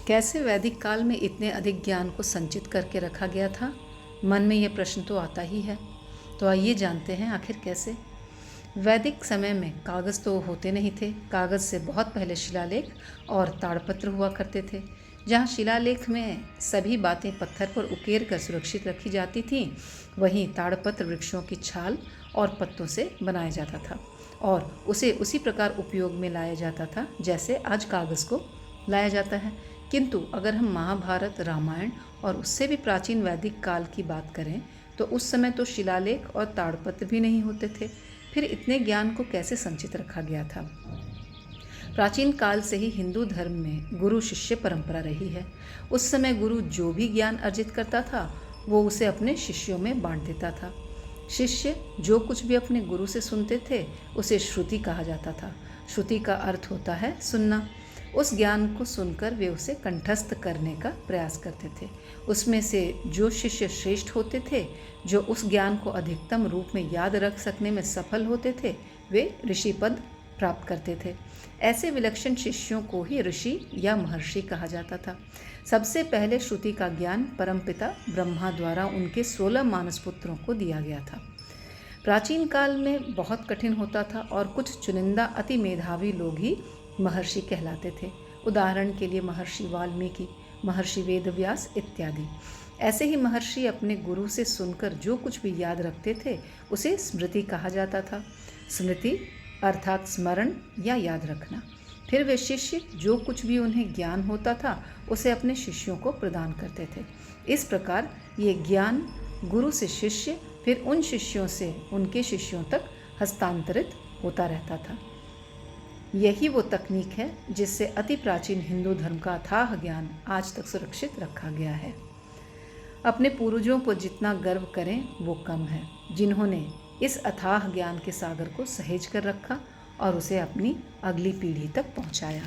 कैसे वैदिक काल में इतने अधिक ज्ञान को संचित करके रखा गया था? मन में यह प्रश्न तो आता ही है। तो आइए जानते हैं आखिर कैसे। वैदिक समय में कागज़ तो होते नहीं थे। कागज़ से बहुत पहले शिलालेख और ताड़पत्र हुआ करते थे। जहाँ शिलालेख में सभी बातें पत्थर पर उकेर कर सुरक्षित रखी जाती थीं, वहीं ताड़पत्र वृक्षों की छाल और पत्तों से बनाया जाता था और उसे उसी प्रकार उपयोग में लाया जाता था जैसे आज कागज़ को लाया जाता है। किंतु अगर हम महाभारत, रामायण और उससे भी प्राचीन वैदिक काल की बात करें तो उस समय तो शिलालेख और ताड़पत्र भी नहीं होते थे। फिर इतने ज्ञान को कैसे संचित रखा गया था? प्राचीन काल से ही हिंदू धर्म में गुरु शिष्य परंपरा रही है। उस समय गुरु जो भी ज्ञान अर्जित करता था वो उसे अपने शिष्यों में बांट देता था। शिष्य जो कुछ भी अपने गुरु से सुनते थे उसे श्रुति कहा जाता था। श्रुति का अर्थ होता है सुनना। उस ज्ञान को सुनकर वे उसे कंठस्थ करने का प्रयास करते थे। उसमें से जो शिष्य श्रेष्ठ होते थे, जो उस ज्ञान को अधिकतम रूप में याद रख सकने में सफल होते थे, वे ऋषि पद प्राप्त करते थे। ऐसे विलक्षण शिष्यों को ही ऋषि या महर्षि कहा जाता था। सबसे पहले श्रुति का ज्ञान परमपिता ब्रह्मा द्वारा उनके 16 मानस पुत्रों को दिया गया था। प्राचीन काल में बहुत कठिन होता था और कुछ चुनिंदा अति मेधावी लोग ही महर्षि कहलाते थे। उदाहरण के लिए महर्षि वाल्मीकि, महर्षि वेदव्यास इत्यादि। ऐसे ही महर्षि अपने गुरु से सुनकर जो कुछ भी याद रखते थे उसे स्मृति कहा जाता था। स्मृति अर्थात स्मरण या याद रखना। फिर वे शिष्य जो कुछ भी उन्हें ज्ञान होता था उसे अपने शिष्यों को प्रदान करते थे। इस प्रकार ये ज्ञान गुरु से शिष्य, फिर उन शिष्यों से उनके शिष्यों तक हस्तांतरित होता रहता था। यही वो तकनीक है जिससे अति प्राचीन हिंदू धर्म का अथाह ज्ञान आज तक सुरक्षित रखा गया है। अपने पूर्वजों पर जितना गर्व करें वो कम है, जिन्होंने इस अथाह ज्ञान के सागर को सहेज कर रखा और उसे अपनी अगली पीढ़ी तक पहुंचाया।